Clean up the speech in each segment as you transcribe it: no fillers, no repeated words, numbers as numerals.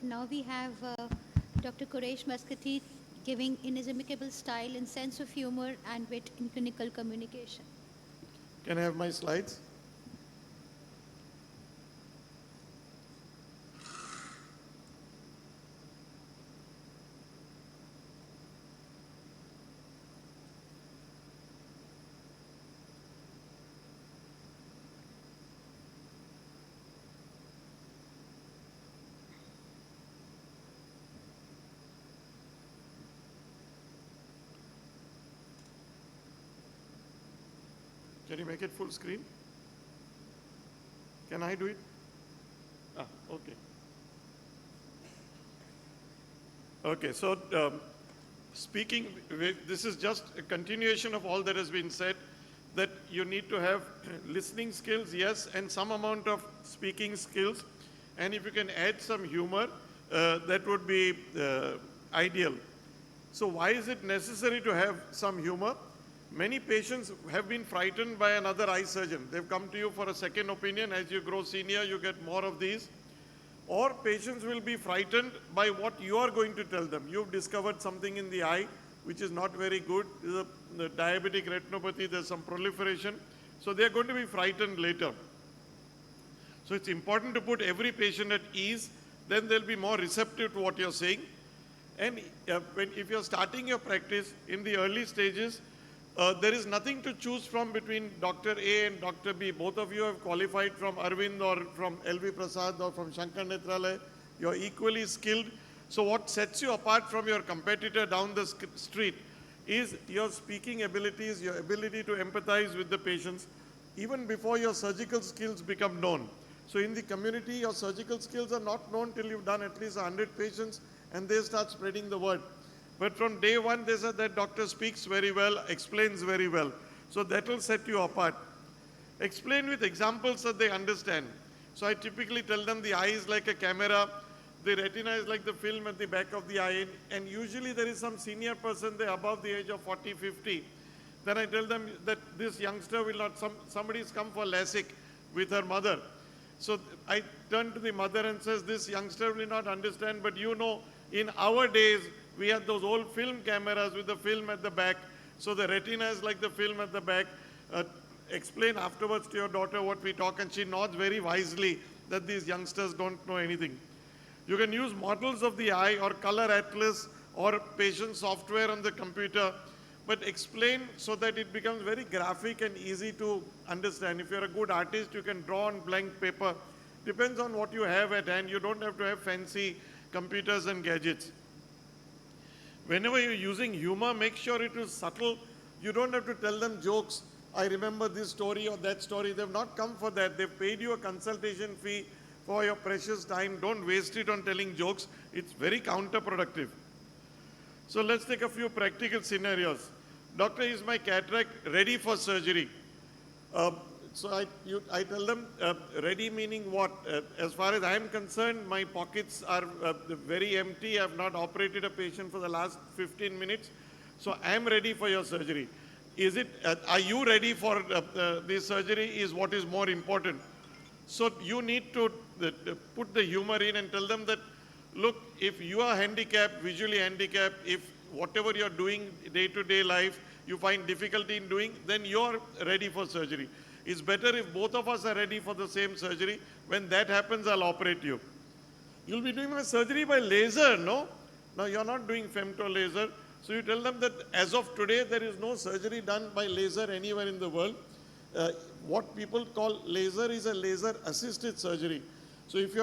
Now we have Dr. Quresh Maskati giving in his amicable style and sense of humor and wit in clinical communication. Can I have my slides? Can you make it full screen? Can I do it? Okay. Okay, so speaking, this is just a continuation of all that has been said, that you need to have listening skills, yes, and some amount of speaking skills. And if you can add some humor, that would be ideal. So why is it necessary to have some humor? Many patients have been frightened by another eye surgeon. They've come to you for a second opinion. As you grow senior, you get more of these. Or patients will be frightened by what you are going to tell them. You've discovered something in the eye which is not very good. The diabetic retinopathy, there's some proliferation. So they're going to be frightened later. So it's important to put every patient at ease. Then they'll be more receptive to what you're saying. And if you're starting your practice in the early stages, there is nothing to choose from between Dr. A and Dr. B. Both of you have qualified from Arvind or from LV Prasad or from Shankar Netralaya. You're equally skilled. So what sets you apart from your competitor down the street is your speaking abilities, your ability to empathize with the patients, even before your surgical skills become known. So in the community, your surgical skills are not known till you've done at least 100 patients and they start spreading the word. But from day one, they said that doctor speaks very well, explains very well. So that will set you apart. Explain with examples that they understand. So I typically tell them the eye is like a camera, the retina is like the film at the back of the eye, and usually there is some senior person there above the age of 40, 50. Then I tell them that this youngster will not, somebody's come for LASIK with her mother. So I turn to the mother and says, this youngster will not understand, but you know, in our days, we had those old film cameras with the film at the back. So the retina is like the film at the back. Explain afterwards to your daughter what we talk, and she nods very wisely that these youngsters don't know anything. You can use models of the eye or color atlas or patient software on the computer, but explain so that it becomes very graphic and easy to understand. If you're a good artist, you can draw on blank paper. Depends on what you have at hand. You don't have to have fancy computers and gadgets. Whenever you're using humor, make sure it is subtle. You don't have to tell them jokes. I remember this story or that story. They've not come for that. They've paid you a consultation fee for your precious time. Don't waste it on telling jokes. It's very counterproductive. So let's take a few practical scenarios. Doctor, is my cataract ready for surgery? So I tell them, ready meaning what? As far as I am concerned, my pockets are very empty. I have not operated a patient for the last 15 minutes. So I am ready for your surgery. Are you ready for the surgery is what is more important. So you need to put the humor in and tell them that, look, if you are handicapped, visually handicapped, if whatever you're doing day-to-day life, you find difficulty in doing, then you're ready for surgery. It's better if both of us are ready for the same surgery. When that happens, I'll operate you. You'll be doing my surgery by laser, no? Now, you're not doing femto laser. So you tell them that as of today, there is no surgery done by laser anywhere in the world. What people call laser is a laser-assisted surgery. So if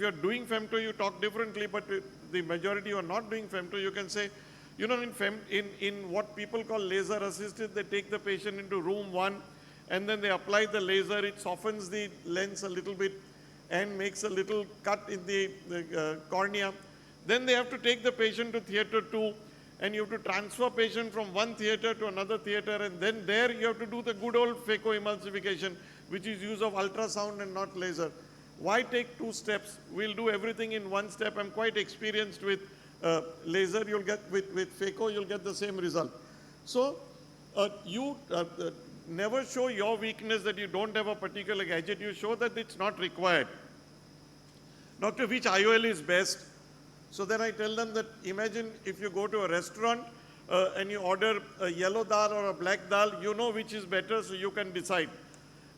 you're doing femto, you talk differently, but the majority who are not doing femto, you can say, you know, in what people call laser-assisted, they take the patient into room 1, and then they apply the laser. It softens the lens a little bit and makes a little cut in the cornea. Then they have to take the patient to theater 2, and you have to transfer patient from one theater to another theater, and then there you have to do the good old phacoemulsification, which is use of ultrasound and not laser. Why take 2 steps? We'll do everything in 1 step. I'm quite experienced with laser. You'll get with phaco, you'll get the same result. So you never show your weakness that you don't have a particular gadget. You show that it's not required. Doctor, which IOL is best? So then I tell them that imagine if you go to a restaurant and you order a yellow dal or a black dal, you know which is better, so you can decide.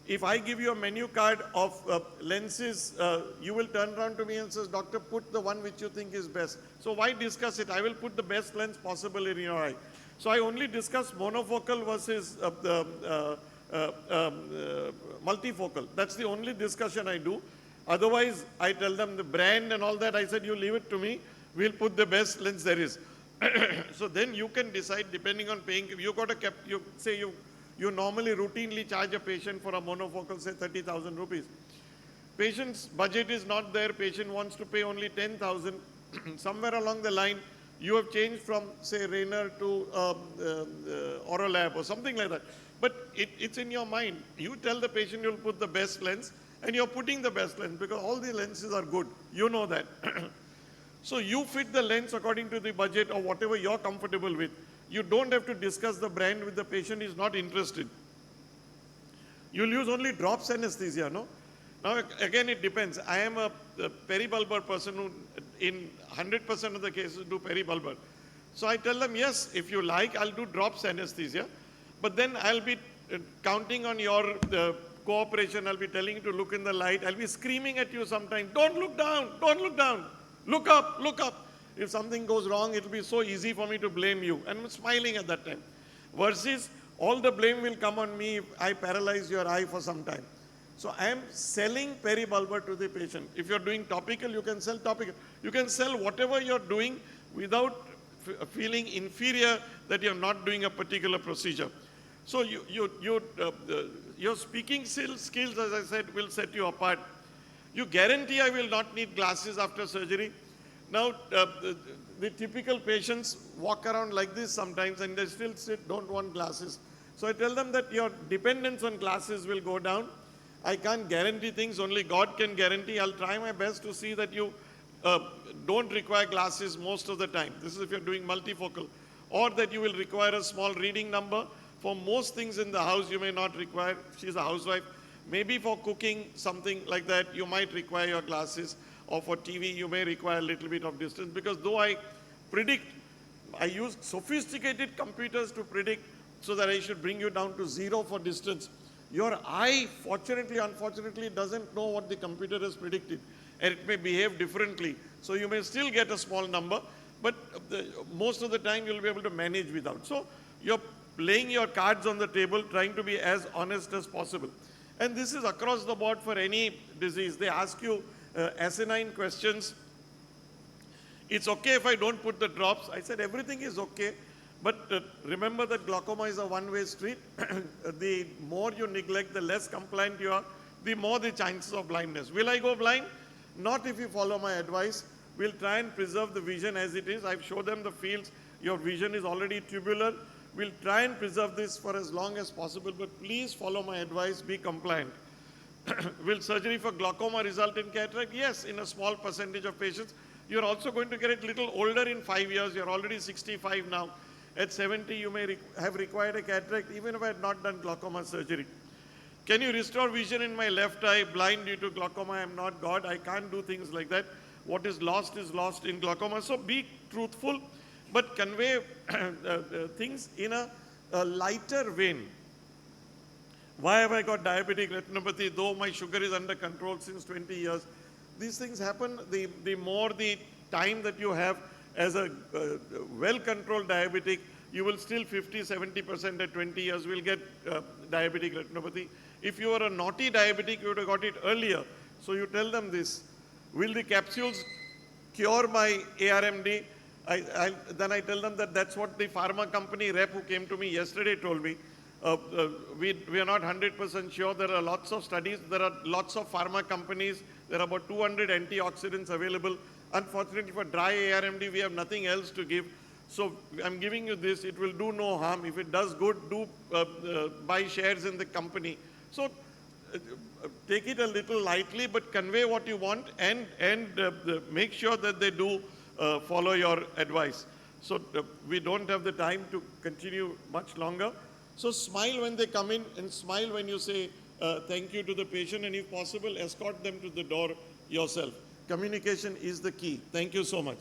If I give you a menu card of lenses, you will turn around to me and says, doctor, put the one which you think is best. So why discuss it? I will put the best lens possible in your eye. So I only discuss monofocal versus multifocal. That's the only discussion I do. Otherwise, I tell them the brand and all that. I said, you leave it to me. We'll put the best lens there is. So then you can decide depending on paying. You got a you say you normally routinely charge a patient for a monofocal, say 30,000 rupees. Patient's budget is not there. Patient wants to pay only 10,000. Somewhere along the line, you have changed from, say, Rayner to Orolab or something like that. But it's in your mind. You tell the patient you'll put the best lens, and you're putting the best lens because all the lenses are good. You know that. So you fit the lens according to the budget or whatever you're comfortable with. You don't have to discuss the brand with the patient is not interested. You'll use only drops anesthesia, no? Now, again, it depends. I am a peribulbar person who, in 100% of the cases, do peribulbar. So I tell them, yes, if you like, I'll do drops anesthesia. But then I'll be counting on your cooperation. I'll be telling you to look in the light. I'll be screaming at you sometimes, don't look down, don't look down. Look up, look up. If something goes wrong, it'll be so easy for me to blame you. And I'm smiling at that time. Versus, all the blame will come on me if I paralyze your eye for some time. So I am selling peribulbar to the patient. If you're doing topical, you can sell topical. You can sell whatever you're doing without feeling inferior that you're not doing a particular procedure. So your speaking skills, as I said, will set you apart. You guarantee I will not need glasses after surgery. Now, the typical patients walk around like this sometimes and they still don't want glasses. So I tell them that your dependence on glasses will go down. I can't guarantee things, only God can guarantee. I'll try my best to see that you don't require glasses most of the time. This is if you're doing multifocal. Or that you will require a small reading number. For most things in the house, you may not require. She's a housewife. Maybe for cooking, something like that, you might require your glasses. Or for TV, you may require a little bit of distance. Because though I predict, I use sophisticated computers to predict so that I should bring you down to 0 for distance. Your eye, fortunately, unfortunately, doesn't know what the computer has predicted. And it may behave differently. So you may still get a small number, but most of the time you'll be able to manage without. So you're laying your cards on the table, trying to be as honest as possible. And this is across the board for any disease. They ask you asinine questions. It's okay if I don't put the drops. I said everything is okay. But remember that glaucoma is a one-way street. The more you neglect, the less compliant you are, the more the chances of blindness. Will I go blind? Not if you follow my advice. We'll try and preserve the vision as it is. I've showed them the fields. Your vision is already tubular. We'll try and preserve this for as long as possible, but please follow my advice, be compliant. Will surgery for glaucoma result in cataract? Yes, in a small percentage of patients. You're also going to get a little older in 5 years. You're already 65 now. At 70, you may have required a cataract, even if I had not done glaucoma surgery. Can you restore vision in my left eye, blind due to glaucoma? I am not God. I can't do things like that. What is lost in glaucoma. So be truthful, but convey things in a lighter vein. Why have I got diabetic retinopathy, though my sugar is under control since 20 years? These things happen. The more the time that you have as a well-controlled diabetic, you will still 50–70% at 20 years will get diabetic retinopathy. If you are a naughty diabetic, you would have got it earlier. So you tell them this. Will the capsules cure my ARMD? Then I tell them that that's what the pharma company rep who came to me yesterday told me. We are not 100% sure. There are lots of studies. There are lots of pharma companies. There are about 200 antioxidants available. Unfortunately, for dry ARMD, we have nothing else to give. So I'm giving you this. It will do no harm. If it does good, do buy shares in the company. So take it a little lightly, but convey what you want and make sure that they do follow your advice. So we don't have the time to continue much longer. So smile when they come in and smile when you say thank you to the patient, and if possible, escort them to the door yourself. Communication is the key. Thank you so much.